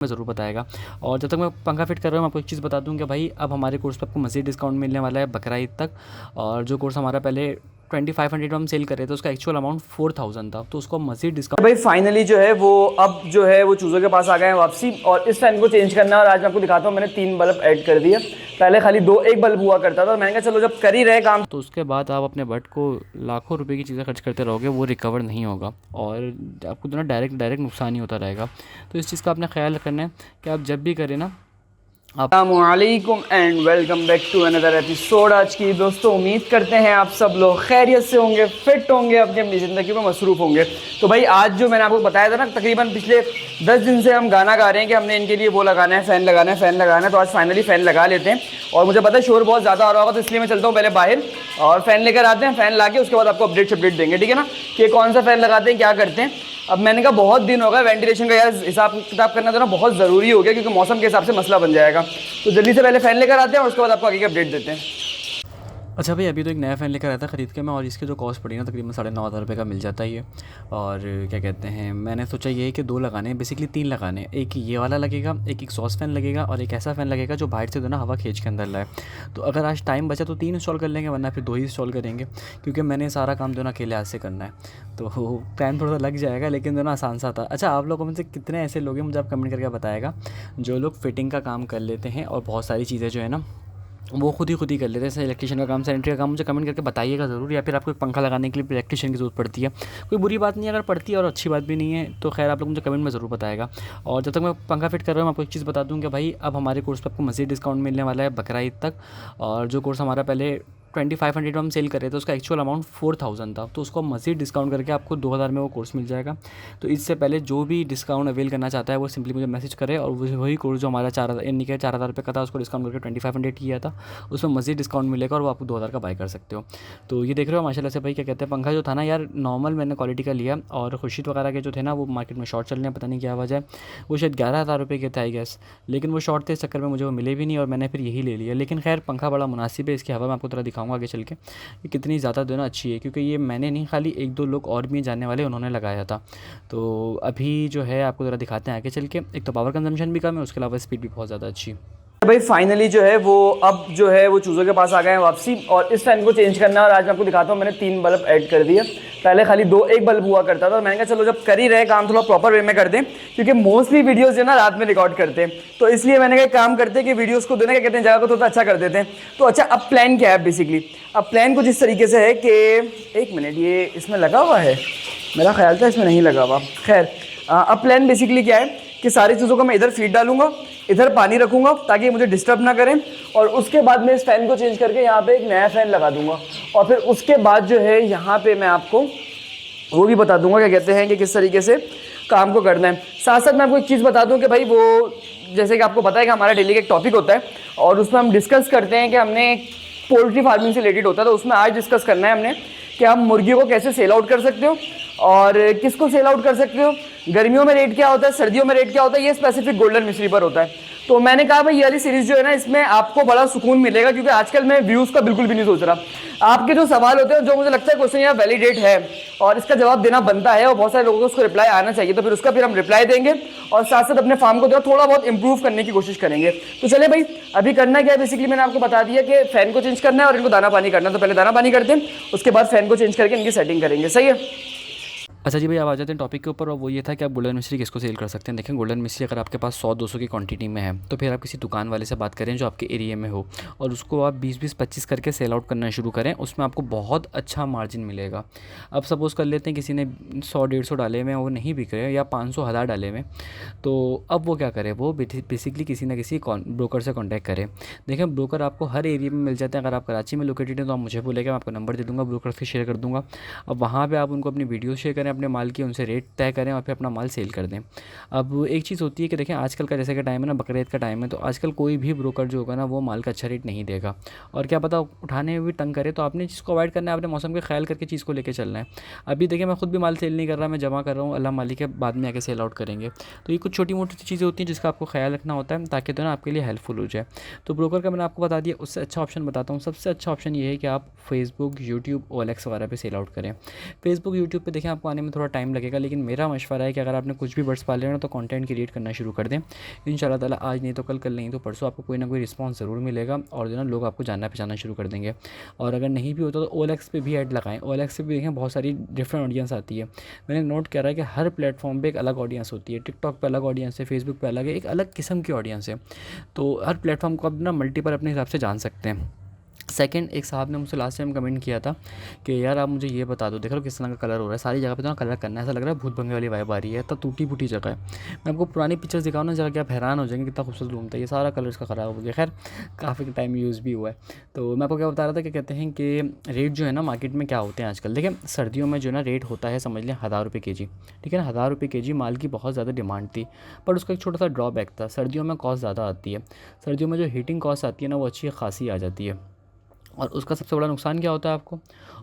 मैं ज़रूर बताएगा। और जब तक मैं पंखा फिट कर रहा हूँ, मैं आपको एक चीज़ बता दूँ कि भाई अब हमारे कोर्स पे आपको मज़ीद डिस्काउंट मिलने वाला है बकरा ईद तक। और जो कोर्स हमारा पहले 2500 में हम सेल कर रहे थे, उसका एक्चुअल अमाउंट 4000 था, तो उसको मज़ीद डिस्काउंट भाई फाइनली जो है वो अब जो है वो चूज़ों के पास आ गए हैं वापसी, और इस फैन को चेंज करना है। और आज मैं आपको दिखाता हूँ, मैंने 3 बल्ब ऐड कर दिए। पहले खाली एक बल्ब हुआ करता था, और मैंने कहा चलो जब कर ही रहे काम। तो उसके बाद आप अपने बट को लाखों रुपए की चीज़ें खर्च करते रहोगे, वो रिकवर नहीं होगा और आपको तो ना डायरेक्ट नुकसान ही होता रहेगा। तो इस चीज़ का आपने ख्याल रखना है कि आप जब भी करें ना अस्सलामुअलैकुम and welcome back to another episode. आज की दोस्तों उम्मीद करते हैं आप सब लोग खैरियत से होंगे, फिट होंगे, अपनी अपनी ज़िंदगी में मसरूफ़ होंगे। तो भाई आज जो मैंने आपको बताया था ना, तकरीबन पिछले 10 दिन से हम गाना गा रहे हैं कि हमने इनके लिए वो लगाना है, फ़ैन लगाना है, फ़ैन लगाना है। तो आज फाइनली फ़ैन लगा लेते हैं। और मुझे पता है शोर बहुत ज़्यादा आ रहा होगा, तो इसलिए मैं चलता हूँ पहले बाहर और फ़ैन लेकर आते हैं। फ़ैन ला के उसके बाद आपको अपडेट देंगे, ठीक है ना, कि कौन सा फ़ैन लगाते हैं, क्या करते हैं। अब मैंने कहा बहुत दिन हो गया, वेंटिलेशन का यार हिसाब किताब करना तो ना बहुत ज़रूरी हो गया, क्योंकि मौसम के हिसाब से मसला बन जाएगा। तो जल्दी से पहले फ़ैन लेकर आते हैं और उसके बाद आपको आगे की अपडेट देते हैं। अच्छा भाई, अभी तो एक नया फ़ैन लेकर आया था ख़रीद के मैं, और इसकी जो कॉस्ट पड़ी ना तकरीबन 9,500 का मिल जाता है ये। और क्या कहते हैं, मैंने सोचा ये है कि 2 लगाने हैं, बेसिकली 3 लगाने हैं। एक ये वाला लगेगा, एक एग्जॉस्ट फ़ैन लगेगा, और एक ऐसा फ़ैन लगेगा जो बाहर से जो ना हवा खींच के अंदर लाए। तो अगर आज टाइम बचा तो 3 इंस्टॉल कर लेंगे, वरना फिर 2 ही इंस्टॉल करेंगे, क्योंकि मैंने सारा काम जो ना अकेले हाथ से करना है। तो टाइम थोड़ा सा लग जाएगा, लेकिन जो ना आसान सा था। अच्छा, आप लोगों में से कितने ऐसे लोग हैं, मुझे आप कमेंट करके बताएगा, जो लोग फ़िटिंग का काम कर लेते हैं और बहुत सारी चीज़ें जो है ना वो खुद ही कर लेते हैं, जैसे इलेक्ट्रिशियन का काम, सैनिटरी का काम। मुझे कमेंट करके बताइएगा ज़रूर। या फिर आपको एक पंखा लगाने के लिए इलेक्ट्रिशियन की ज़रूरत पड़ती है, कोई बुरी बात नहीं है अगर पड़ती है, और अच्छी बात भी नहीं है। तो खैर आप लोग मुझे कमेंट में ज़रूर बताएगा। और जब तक मैं पंखा फिट कर रहा हूँ, मैं आपको एक चीज़ बता दूँ कि भाई अब हमारे कोर्स पर आपको मज़ीद डिस्काउंट मिलने वाला है बकरा ईद तक। और जो कोर्स हमारा पहले 2500 में हम सेल कर रहे थे, उसका एक्चुअल अमाउंट 4000 था, तो उसको मज़ीद डिस्काउंट करके आपको 2000 में वो कोर्स मिल जाएगा। तो इससे पहले जो भी डिस्काउंट अवेल करना चाहता है वो सिंपली मुझे मैसेज करे, और वही कोर्स जो हमारा 4000 यानी कि 4000 रुपये का था, उसको डिस्काउंट करके 2500 किया था, उसमें मज़ीद डिस्काउंट मिलेगा और वो आपको 2000 का बाय कर सकते हो। तो ये देख रहे हो माशाल्लाह से भाई, क्या कहते हैं, पंखा जो था ना यार नॉर्मल मैंने क्वालिटी का लिया, और खुर्शीद वगैरह के जो थे ना वो मार्केट में शॉर्ट चल रहे हैं, पता नहीं क्या वजह है। वो शायद 11,000 रुपये के थे आई गेस, लेकिन वो शॉर्ट थे, इस चक्कर में मुझे वो मिले भी नहीं, और मैंने फिर यही ले लिया। लेकिन खैर पंखा बड़ा मुनासिब है, इसकी हवा मैं आपको थोड़ा दिखाऊंगा आगे चल के ये कितनी ज़्यादा जो ना अच्छी है, क्योंकि ये मैंने नहीं, खाली 1-2 लोग और भी जानने वाले उन्होंने लगाया था। तो अभी जो है आपको ज़रा दिखाते हैं आगे चल के। एक तो पावर कंजम्पशन भी कम है, उसके अलावा स्पीड भी बहुत ज़्यादा अच्छी है। भाई फाइनली जो है वो अब जो है वो चूज़ों के पास आ गए हैं वापसी, और इस फैन को चेंज करना है। और आज मैं आपको दिखाता हूँ, मैंने 3 बल्ब ऐड कर दिए। पहले खाली एक बल्ब हुआ करता था, और मैंने कहा चलो जब कर ही रहे काम, थोड़ा प्रॉपर वे में कर दें, क्योंकि मोस्टली वीडियोस जो ना रात में रिकॉर्ड करते हैं। तो इसलिए मैंने कहा काम करते हैं कि वीडियोस को देना क्या कहते हैं, जगह को थोड़ा अच्छा कर देते हैं। तो अच्छा, अब प्लान क्या है बेसिकली? अब प्लान कुछ इस तरीके से है कि 1 मिनट, ये इसमें लगा हुआ है, मेरा ख्याल था इसमें नहीं लगा हुआ। खैर अब प्लान बेसिकली क्या है कि सारी चीज़ों को मैं इधर फीड डालूंगा, इधर पानी रखूंगा ताकि ये मुझे डिस्टर्ब ना करें, और उसके बाद मैं इस फ़ैन को चेंज करके यहाँ पे एक नया फ़ैन लगा दूंगा। और फिर उसके बाद जो है यहाँ पे मैं आपको वो भी बता दूंगा क्या कहते हैं कि किस तरीके से काम को करना है। साथ साथ मैं आपको एक चीज़ बता दूं कि भाई वो जैसे कि आपको पता है कि हमारा डेली का एक टॉपिक होता है, और उसमें हम डिस्कस करते हैं कि हमने पोल्ट्री फार्मिंग से रिलेटेड होता है। तो उसमें आज डिस्कस करना है हमने कि हम मुर्गियों को कैसे सेल आउट कर सकते हो, और किसको सेल आउट कर सकते हो, गर्मियों में रेट क्या होता है, सर्दियों में रेट क्या होता है, ये स्पेसिफिक गोल्डन मिश्री पर होता है। तो मैंने कहा भाई ये वाली सीरीज़ जो है ना, इसमें आपको बड़ा सुकून मिलेगा, क्योंकि आजकल मैं व्यूज़ का बिल्कुल भी नहीं सोच रहा। आपके जो सवाल होते हैं, जो मुझे लगता है क्वेश्चन यहाँ वैलिडेट है और इसका जवाब देना बनता है, और बहुत सारे लोगों को उसको रिप्लाई आना चाहिए, तो फिर उसका फिर हम रिप्लाई देंगे, और साथ साथ अपने फार्म को जो थोड़ा बहुत इंप्रूव करने की कोशिश करेंगे। तो चले भाई, अभी करना क्या है बेसिकली, मैंने आपको बता दिया कि फ़ैन को चेंज करना है और इनको दाना पानी करना है। तो पहले दाना पानी करते हैं, उसके बाद फ़ैन को चेंज करके इनकी सेटिंग करेंगे। सही है? अच्छा जी भाई, अब आ जाते हैं टॉपिक के ऊपर, और वो ये था कि आप गोल्डन मिश्री किसको सेल कर सकते हैं। देखें, गोल्डन मिश्री अगर आपके पास 100-200 की क्वांटिटी में है, तो फिर आप किसी दुकान वाले से बात करें जो आपके एरिया में हो, और उसको आप 20-20-25 करके सेल आउट करना शुरू करें। उसमें आपको बहुत अच्छा मार्जिन मिलेगा। अब सपोज़ कर लेते हैं किसी ने 100-150 डाले में, वो नहीं बिक रहे, या 500-1000 डाले में, तो अब वो क्या करे, वो बेसिकली किसी ना किसी ब्रोकर से कॉन्टैक्ट करें। देखें, ब्रोकर आपको हर एरिया में मिल जाते हैं। अगर आप कराची में लोकेटेड हैं तो आप मुझे बोलेगा, मैं आपको नंबर दे दूँगा, ब्रोकर से शेयर कर दूँगा। अब वहाँ पर आप उनको अपनी वीडियो शेयर करें अपने माल की, उनसे रेट तय करें और फिर अपना माल सेल कर दें। अब एक चीज़ होती है कि देखें, आजकल का जैसे कि टाइम है ना, बकरीद का टाइम है, तो आजकल कोई भी ब्रोकर जो होगा ना वो माल का अच्छा रेट नहीं देगा, और क्या पता उठाने में भी तंग करे। तो आपने चीज़ को अवॉइड करना है, आपने मौसम का ख्याल करके चीज़ को लेकर चलना है। अभी देखिए, मैं खुद भी माल सेल नहीं कर रहा, मैं जमा कर रहा हूँ, अल्लाह मालिक है, बाद में आके सेल आउट करेंगे। तो ये कुछ छोटी मोटी चीज़ें होती हैं जिसका आपको ख्याल रखना होता है, ताकि तो ना आपके लिए हेल्पफुल हो जाए। तो ब्रोकर का मैंने आपको बता दिया, उससे अच्छा ऑप्शन बताता हूँ। सबसे अच्छा ऑप्शन ये है कि आप फेसबुक, यूट्यूब, OLX वगैरह पे सेल आउट करें। फेसबुक, यूट्यूब पे देखें आपको आने आने में थोड़ा टाइम लगेगा, लेकिन मेरा मशवरा है कि अगर आपने कुछ भी बर्ड्स पाले हैं ना तो कंटेंट क्रिएट करना शुरू कर दें। इंशाल्लाह ताला आज नहीं तो कल, कल नहीं तो परसों आपको कोई ना कोई रिस्पांस ज़रूर मिलेगा और जो है ना लोग आपको जानना पहचानना शुरू कर देंगे। और अगर नहीं भी होता तो OLX पे भी ऐड लगाएं। OLX पे भी देखें बहुत सारी डिफरेंट ऑडियंस आती है। मैंने नोट करा है कि हर प्लेटफॉर्म पे एक अलग ऑडियंस होती है। टिकटॉक पे अलग ऑडियंस है, फेसबुक पे अलग है, एक अलग किस्म की ऑडियंस है। तो हर प्लेटफॉर्म को आप ना मल्टीपल अपने हिसाब से जान सकते हैं। सेकंड, एक साहब ने मुझसे लास्ट टाइम कमेंट किया था कि यार आप मुझे ये बता दो, देख लो किस तरह का कलर हो रहा है, सारी जगह पे तो ना कलर करना है, ऐसा लग रहा है भूत भंगे वाली वाइब आ रही है, तो टूटी फूटी जगह है। मैं आपको पुरानी पिक्चर्स दिखाऊँ ना जगह, कि आप हैरान हो जाएंगे कितना खूबसूरत घूमता है। ये सारा कलर इसका ख़राब हो गया, खैर काफ़ी टाइम यूज़ भी हुआ है। तो मैं आपको क्या बता रहा था कि कहते हैं कि रेट जो है ना मार्केट में क्या होते हैं आजकल। देखिए सर्दियों में जो है ना रेट होता है, समझ लें 1000 रुपये kg, ठीक है ना। 1000 रुपये kg माल की बहुत ज़्यादा डिमांड थी, पर उसका एक छोटा सा ड्रॉबैक था, सर्दियों में कॉस्ट ज़्यादा आती है। सर्दियों में जो हीटिंग कॉस्ट आती है ना वो अच्छी खासी आ जाती है। और उसका सबसे बड़ा नुकसान क्या होता है आपको,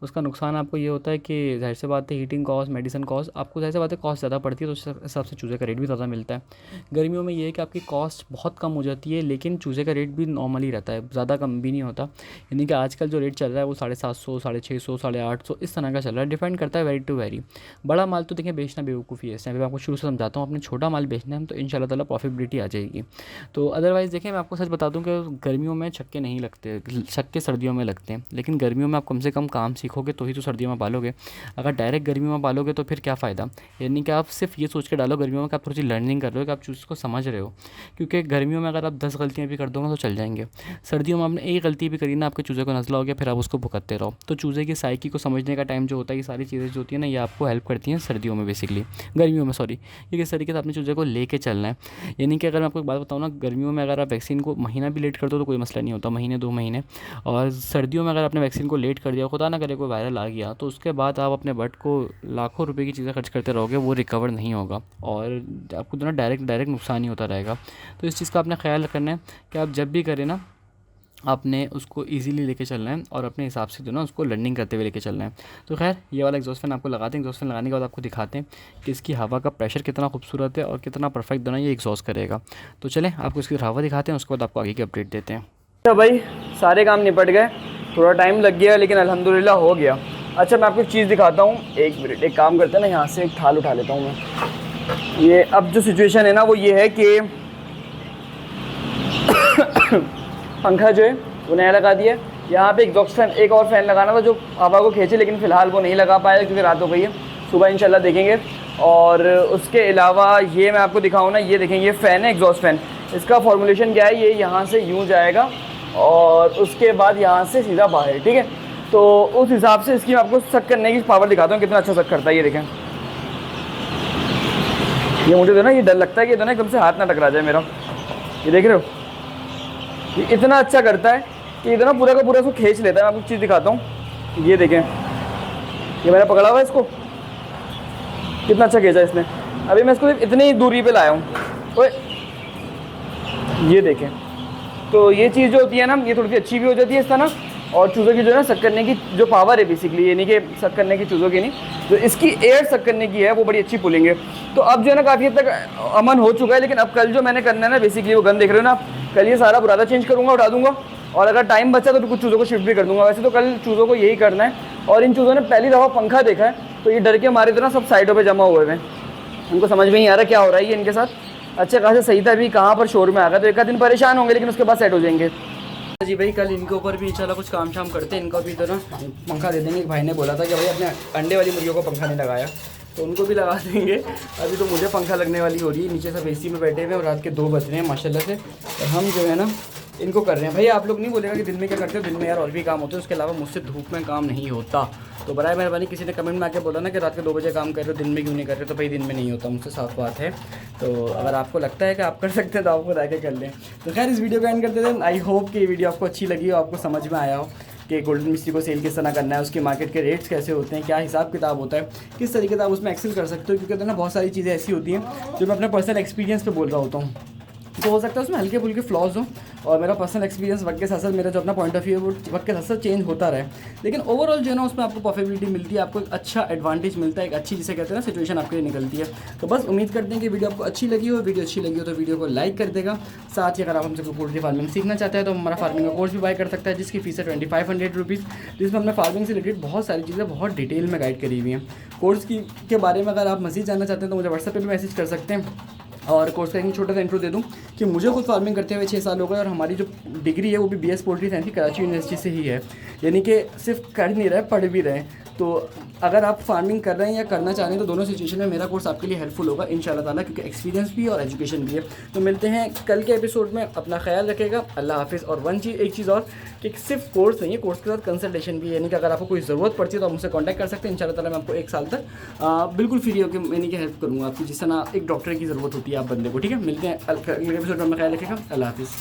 उसका नुकसान आपको ये होता है कि ज़ाहिर सी बात है हीटिंग कॉस्ट, मेडिसिन कॉस्ट, आपको ज़ाहिर सी बात है कॉस्ट ज़्यादा पड़ती है, तो उस हिसाब से चूज़े का रेट भी ज़्यादा मिलता है। गर्मियों में ये है कि आपकी कॉस्ट बहुत कम हो जाती है, लेकिन चूज़े का रेट भी नॉर्मली रहता है, ज़्यादा कम भी नहीं होता। यानी कि आजकल जो रेट चल रहा है वो 750, 650, 850 इस तरह का चल रहा है, डिपेंड करता है वेरी टू वेरी। बड़ा माल तो देखिए बेचना बेवकूफ़ी है, इस टाइम पर आपको शुरू से समझाता हूँ, अपने छोटा माल बेचना है तो इंशाल्लाह ताला प्रॉफिटेबिलिटी आ जाएगी। तो अदरवाइज़ देखिए मैं आपको सच बता दूँ कि गर्मियों में छक्के नहीं लगते, छक्के सर्दियों में लगते हैं, लेकिन गर्मियों में आप कम से कम काम सीखोगे तो ही तो सर्दियों में पालोगे। अगर डायरेक्ट गर्मियों में पालोगे तो फिर क्या फ़ायदा। यानी कि आप सिर्फ ये सोच के डालो गर्मियों में कि आप थोड़ी सी लर्निंग कर रहे हो, कि आप चीज़ को समझ रहे हो, क्योंकि गर्मियों में अगर आप 10 गलतियाँ भी कर दोगे तो चल जाएंगे। सर्दियों में आपने एक गलती भी करी ना, आपके चूज़े को नज़ला हो गया, फिर आप उसको भुगतते रहो। तो चूज़े की साइकी को समझने का टाइम जो होता है, ये सारी चीज़ें जो होती है ना ये आपको हेल्प करती हैं सर्दियों में, बेसिकली गर्मियों में सॉरी, ये किस तरीके से अपने चूज़े को लेके चलना है। यानी कि अगर मैं आपको एक बात बताऊँ ना, गर्मियों में अगर आप वैक्सीन को महीना भी लेट कर दो तो कोई मसला नहीं होता, महीने 2 महीने। और सर्दियों में अगर आपने वैक्सीन को लेट कर दिया, खुदा ना करे कोई वायरल आ गया, तो उसके बाद आप अपने बर्ड को लाखों रुपए की चीज़ें खर्च करते रहोगे, वो रिकवर नहीं होगा और आपको तो ना डायरेक्ट नुकसान ही होता रहेगा। तो इस चीज़ का आपने ख्याल रखना है कि आप जब भी करें ना आपने उसको इजीली लेके चलना है और अपने हिसाब से जो ना उसको लर्निंग करते हुए लेके चलना है। तो खैर ये वाला एग्जॉस्ट फैन आपको लगाते हैं, एग्जॉस्ट फैन लगाने के बाद आपको दिखाते हैं कि इसकी हवा का प्रेशर कितना खूबसूरत है और कितना परफेक्ट दोनों ये एग्जॉस्ट करेगा। तो चलें आपको इसकी हवा दिखाते हैं, उसके बाद आपको आगे की अपडेट देते हैं। अच्छा भाई सारे काम निपट गए, थोड़ा टाइम लग गया लेकिन अल्हम्दुलिल्लाह हो गया। अच्छा मैं आपको एक चीज़ दिखाता हूँ, एक मिनट, एक काम करते हैं ना, यहाँ से एक थाल उठा लेता हूँ मैं। ये अब जो सिचुएशन है ना वो ये है कि पंखा जो है वो नया लगा दिया, यहाँ पे एग्जॉस्ट फैन, एक और फ़ैन लगाना था जो हवा को खींचे, लेकिन फ़िलहाल वो नहीं लगा पाया क्योंकि रात हो गई है, सुबह इंशाल्लाह देखेंगे। और उसके अलावा ये मैं आपको दिखाऊँ ना, ये देखें ये फ़ैन है एग्जॉस्ट फ़ैन, इसका फॉर्मुलेशन क्या है, ये यहाँ से यूँ जाएगा और उसके बाद यहाँ से सीधा बाहर, ठीक है। तो उस हिसाब से इसकी मैं आपको सक करने की पावर दिखाता हूँ कितना अच्छा सक करता है। ये देखें, ये मुझे जो ना ये डर लगता है कि जो ना एकदम से हाथ ना टकरा जाए मेरा, ये देख रहे हो, ये इतना अच्छा करता है कि इतना पूरा का पूरा इसको खींच लेता है। मैं आपको चीज़ दिखाता हूँ, ये देखें, ये मैंने पकड़ा हुआ है इसको, कितना अच्छा खींचा इसने। अभी मैं इसको इतनी ही दूरी पे लाया हूँ, ओए ये देखें। तो ये चीज़ जो होती है ना ये थोड़ी सी अच्छी भी हो जाती है इस तरह, और चूज़ों की जो है ना सक करने की जो पावर है बेसिकली, ये नहीं कि सक करने की चूज़ों की नहीं, जो इसकी एयर सक करने की है वो बड़ी अच्छी पुलिंग है। तो अब जो है ना काफ़ी हद तक अमन हो चुका है, लेकिन अब कल जो मैंने करना है ना बेसिकली वो गन देख रहे हो ना, कल ये सारा बुरादा चेंज करूँगा, उठा दूँगा, और अगर टाइम बचा तो कुछ चूज़ों को शिफ्ट भी कर दूँगा। वैसे तो कल चूज़ों को यही करना है, और इन चूज़ों ने पहली दफ़ा पंखा देखा है तो ये डर के मारे तो ना सब साइडों पर जमा हुए हैं, उनको समझ में नहीं आ रहा क्या हो रहा है ये इनके साथ। अच्छा खासा सही था, अभी कहाँ पर शोर में आ गया, तो एक आध दिन परेशान होंगे लेकिन उसके बाद सेट हो जाएंगे। जी भाई कल इनके ऊपर भी इंशाल्लाह कुछ काम शाम करते हैं, इनको भी तो ना पंखा दे देंगे। भाई ने बोला था कि भाई अपने अंडे वाली मुर्गियों को पंखा नहीं लगाया, तो उनको भी लगा देंगे। अभी तो मुझे पंखा लगने वाली हो रही है, नीचे सब एसी में बैठे हुए हैं और रात के 2 बज रहे हैं माशाल्लाह से, और हम जो है ना इनको कर रहे हैं। भाई आप लोग नहीं बोलेगा कि दिन में क्या करते हो, दिन में यार और भी काम होते हैं, उसके अलावा मुझसे धूप में काम नहीं होता। तो बराए मेहरबानी किसी ने कमेंट में आके बोला ना कि रात के 2 बजे काम कर रहे हो, दिन में क्यों नहीं कर रहे, तो भाई दिन में नहीं होता मुझसे, साफ बात है। तो अगर आपको लगता है कि आप कर सकते हैं तो आप खुद आके कर लें। तो खैर इस वीडियो को एंड करते थे। आई होप कि ये वीडियो आपको अच्छी लगी हो, आपको समझ में आया हो कि गोल्डन मिस्ट्री को सेल किस तरह करना है, उसके मार्केट के रेट्स कैसे होते हैं, क्या हिसाब किताब होता है, किस तरीके से आप उसमें एक्सेल कर सकते हो। क्योंकि तो ना बहुत सारी चीज़ें ऐसी होती हैं जो मैं अपने पर्सनल एक्सपीरियंस पे बोल रहा होता हूँ, तो हो सकता है उसमें हल्के फुल्के फ्लॉज हों, और मेरा पर्सनल एक्सपीरियंस वक्त के साथ साथ मेरा जो अपना पॉइंट ऑफ व्यू है वो वक्त के साथ साथ चेंज होता रहे, लेकिन ओवरऑल जो है ना उसमें आपको प्रॉफिटेबिलिटी मिलती है, आपको एक अच्छा एडवांटेज मिलता है, एक अच्छी जिसे कहते हैं ना सिचुएशन आपके लिए निकलती है। तो बस उम्मीद करते हैं कि वीडियो आपको अच्छी लगी हो, वीडियो अच्छी लगी हो तो वीडियो को लाइक कर देगा। साथ ही अगर आप हमसे कोई पोल्ट्री फार्मिंग सीखना चाहते हैं तो हमारा फार्मिंग का कोर्स भी बाय कर सकता है, जिसकी फीस है 2500 रुपीज़, जिसमें हमने फार्मिंग से रिलेटेड बहुत सारी चीज़ें बहुत डिटेल में गाइड करी हुई हैं। कोर्स की के बारे में अगर आप मज़ीद जानना चाहते हैं तो मुझे व्हाट्सएप पे भी मैसेज कर सकते हैं। और कोर्स का एक छोटा सा इंट्रो दे दूं कि मुझे खुद फार्मिंग करते हुए 6 साल हो गए और हमारी जो डिग्री है वो भी BS पोल्ट्री साइंस की कराची यूनिवर्सिटी से ही है, यानी कि सिर्फ कर नहीं रहे पढ़ भी रहे हैं। तो अगर आप फार्मिंग कर रहे हैं या करना चाह रहे हैं तो दोनों सिचुएशन में मेरा कोर्स आपके लिए हेल्पफुल होगा इंशाल्लाह ताला, क्योंकि एक्सपीरियंस भी और एजुकेशन भी है। तो मिलते हैं कल के एपिसोड में, अपना ख्याल रखेगा, अल्लाह हाफिज़। और एक चीज़ और कि सिर्फ कोर्स नहीं है, कोर्स के साथ कंसल्टेशन भी है, यानी कि अगर आपको कोई ज़रूरत पड़ती है तो आप मुझसे कॉन्टैक्ट कर सकते हैं। इंशाल्लाह ताला मैं आपको 1 साल तक बिल्कुल फ्री होकर यानी कि हेल्प करूँगा आपकी, जिस तरह एक डॉक्टर की ज़रूरत होती है आप बंदे को। ठीक है, मिलते हैं अगले एपिसोड में, अपना ख्याल रखेगा, अल्लाह हाफिज़।